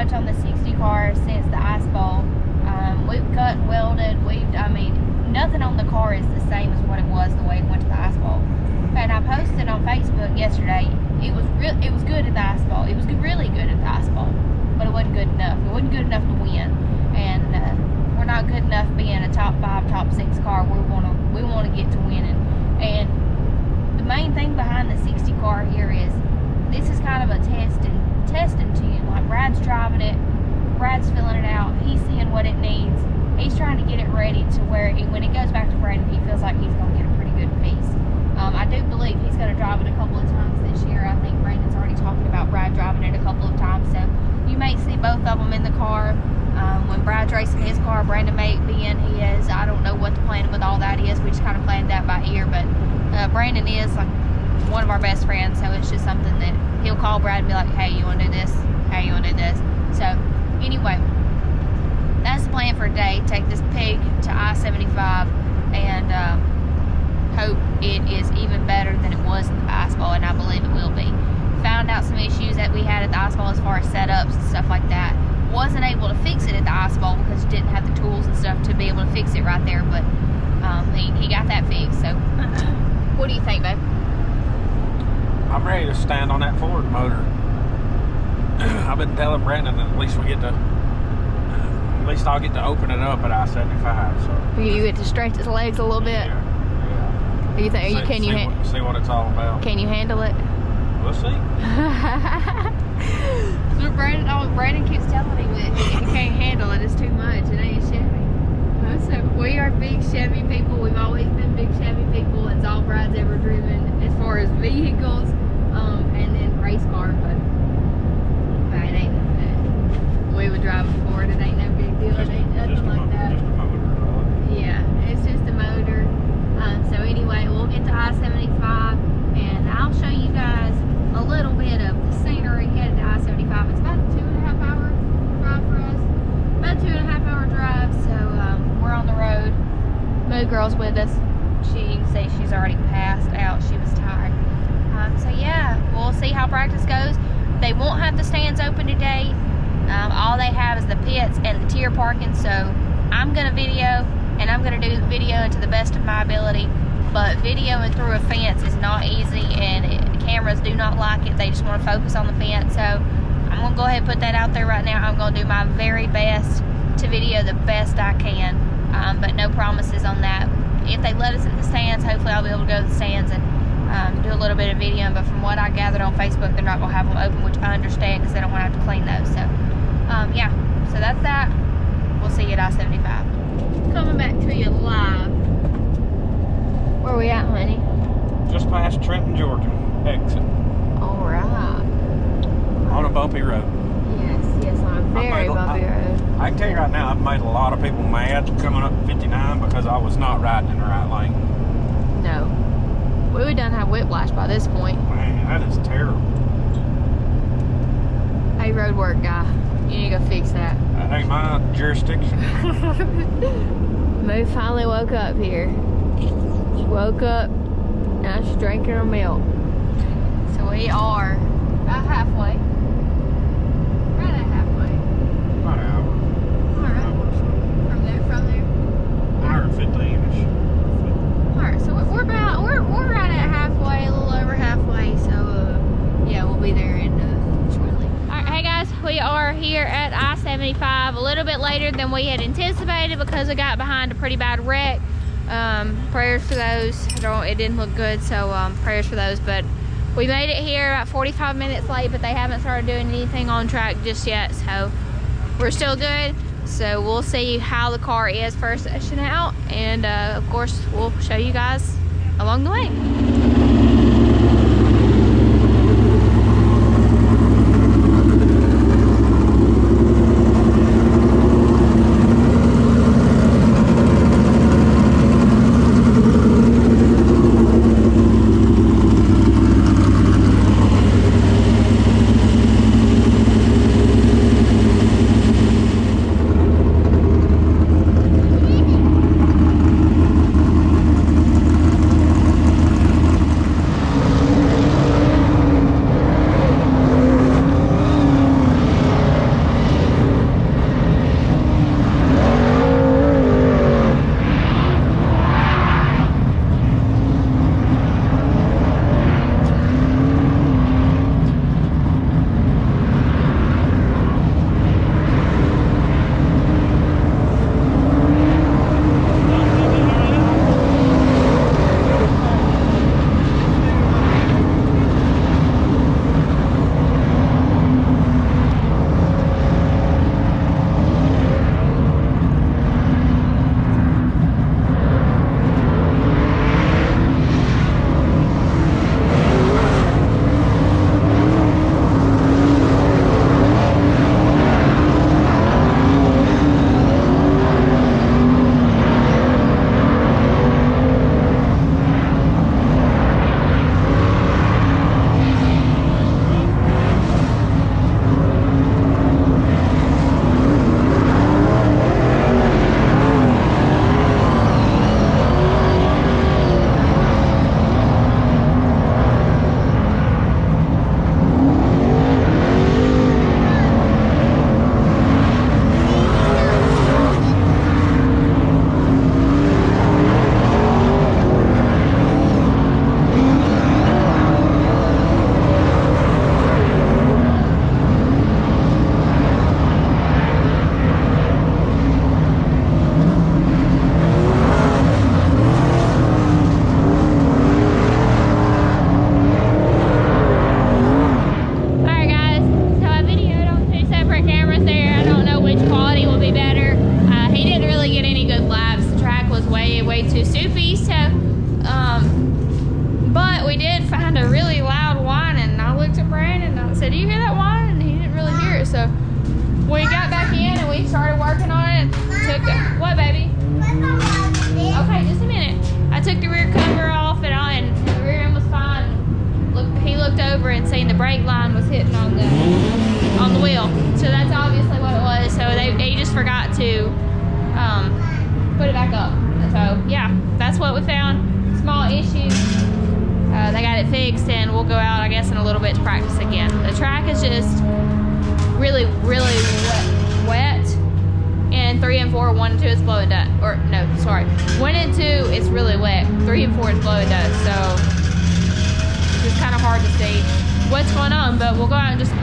much on the 60 car since the asphalt. We've cut and welded. I mean, nothing on the car is the same as what it was the way it went to the asphalt. And I posted on Facebook yesterday. It was good at the asphalt. It was really good at the asphalt, but it wasn't good enough. It wasn't good enough to win, and we're not good enough being a top 5, top 6 car. We want to get to winning. And the main thing behind the 60 car here is this is kind of a testing to you. Like Brad's driving it, Brad's filling it out. He's seeing what it needs. He's trying to get it ready to where when it goes back to Brandon, he feels like he's going to get a pretty good piece. I do believe he's going to drive it a couple of times this year. I think Brandon's already talking about Brad driving it a couple of times, so you may see both of them in the car. When Brad's racing his car, Brandon may be in his. I don't know what the plan with all that is. We just kind of planned that by ear, but Brandon is like one of our best friends, so it's just something that he'll call Brad and be like, hey, you want to do this? Hey, you want to do this? So anyway, that's the plan for today. Take this pig to I75 and hope it is even better than it was in the asphalt, and I believe it will be. Found out some issues that we had at the asphalt as far as setups and stuff like that. Wasn't able to fix it at the asphalt because didn't have the tools and stuff to be able to fix it right there, but he got that fixed. So what do you think, babe? I'm ready to stand on that Ford motor. I've been telling Brandon that at least I'll get to open it up at I-75. So you get to stretch his legs a little bit. Yeah. You think? See what it's all about. Can you handle it? We'll see. Brandon keeps telling me that he can't handle it. It's too much. It ain't Chevy. So we are big Chevy people. We've always been big Chevy people. It's all Brad's ever driven as far as vehicles, and then race car. But it ain't nothing. We would drive a Ford. It ain't no big deal. It ain't nothing like that. Just a motor. Yeah, it's just a motor. So anyway, we'll get to I-75, and I'll show you guys a little bit of the scenery headed to I-75. It's about a 2.5 hour drive for us. About a 2.5 hour drive, so we're on the road. Mood Girl's with us. You can see she's already passed out. She was tired. So yeah, we'll see how practice goes. They won't have the stands open today. All they have is the pits and the tier parking, so I'm going to video, and I'm going to do the video to the best of my ability. But videoing through a fence is not easy, and cameras do not like it. They just want to focus on the fence. So I'm going to go ahead and put that out there right now. I'm going to do my very best to video the best I can, but no promises on that. If they let us in the stands, hopefully I'll be able to go to the stands and do a little bit of videoing. But from what I gathered on Facebook, they're not going to have them open, which I understand because they don't want to have to clean those. So yeah, so that's that. We'll see you at I-75. Coming back to you live. Where are we at, honey? Just past Trenton, Georgia. Exit. All right. On a bumpy road. Yes, on a very bumpy road. I can tell you right now, I've made a lot of people mad coming up 59 because I was not riding in the right lane. No. We would done have whiplash by this point. Man, that is terrible. Hey, road work guy. You need to go fix that. That ain't my jurisdiction. Mo finally woke up here. She woke up, now she's drinking her milk. So we are about halfway. Right at halfway. About an hour. Alright. From there? Hour and 15-ish. Alright, so we're right at halfway, a little over halfway. So yeah, we'll be there in shortly. Alright, hey guys, we are here at I-75 a little bit later than we had anticipated because we got behind a pretty bad wreck. Prayers for those. It didn't look good, so prayers for those. But we made it here about 45 minutes late, but they haven't started doing anything on track just yet, so we're still good. So we'll see how the car is first session out, and of course we'll show you guys along the way. way too soupy. So, but we did find a really loud whine, and I looked at Brandon and I said, "Do you hear that whine?" And he didn't really hear it. So we got back in and we started working on it. What, baby? Okay, just a minute. I took the rear cover off and the rear end was fine. He looked over and seen the brake line was hitting on the wheel. So that's obviously what it was. So they just forgot to put it back up. So yeah, that's what we found. Small issue. They got it fixed, and we'll go out, I guess, in a little bit to practice again. The track is just really wet. And 3 and 4, 1 and 2 is blowing dust. Or no, sorry, 1 and 2 is really wet. 3 and 4 is blowing dust. So it's just kind of hard to see what's going on. But we'll go out and just.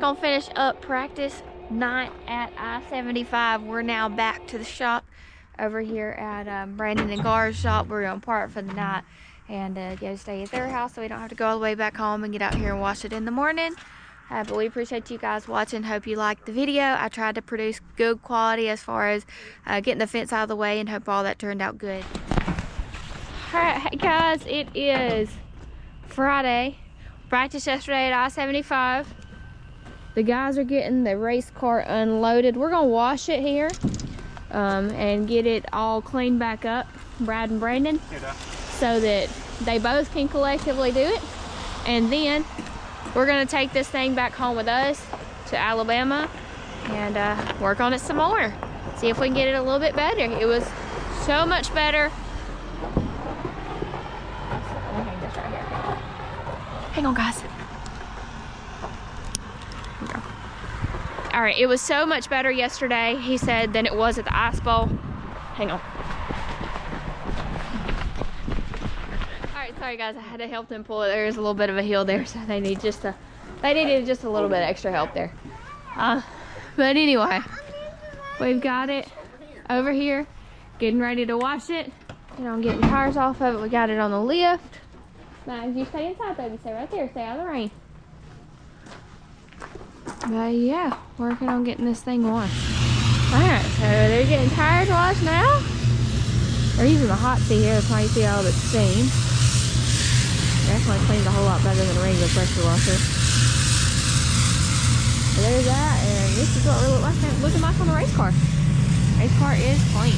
Gonna finish up practice night at I75. We're now back to the shop over here at Brandon and Gar's shop. We're gonna park for the night and go stay at their house so we don't have to go all the way back home and get out here and wash it in the morning. But we appreciate you guys watching. Hope you liked the video. I tried to produce good quality as far as getting the fence out of the way, and hope all that turned out good. Alright, hey guys, it is Friday. Practice yesterday at I75. The guys are getting the race car unloaded. We're gonna wash it here and get it all cleaned back up, Brad and Brandon, so that they both can collectively do it. And then we're gonna take this thing back home with us to Alabama and work on it some more. See if we can get it a little bit better. It was so much better. Let me hang this right here. Hang on, guys. All right, it was so much better yesterday, he said, than it was at the Ice Bowl. Hang on. All right, sorry guys, I had to help them pull it. There is a little bit of a hill there, so they needed just a little bit extra help there. But anyway, we've got it over here, getting ready to wash it. You know, getting tires off of it. We got it on the lift. Max, you stay inside, baby. Stay right there. Stay out of the rain. But yeah, working on getting this thing washed. Alright, so they're getting tires washed now. They're using the hot seat here. That's why you see all the steam. Definitely cleans a whole lot better than a regular pressure washer. So there's that, and this is what we're looking like on the race car. Race car is clean.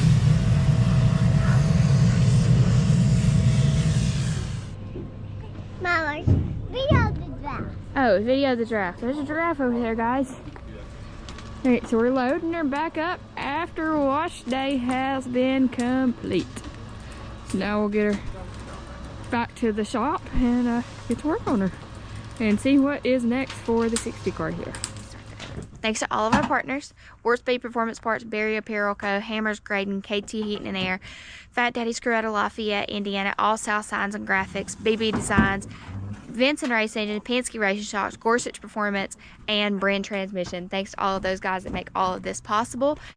Mama, video the draft. Oh, video of the giraffe. There's a giraffe over there, guys. Alright, so we're loading her back up after wash day has been complete. So now we'll get her back to the shop and get to work on her and see what is next for the 60 car here. Thanks to all of our partners: Speed Performance Parts, Berry Apparel Co., Hammers Grading, KT Heating and Air, Fatdaddys Crew out of Lafayette, Indiana, Allsouth Signs and Graphics, BB Designs, Vinson Race Engine, Penske Racing Shocks, Gorsuch Performance, and Brinn Transmission. Thanks to all of those guys that make all of this possible.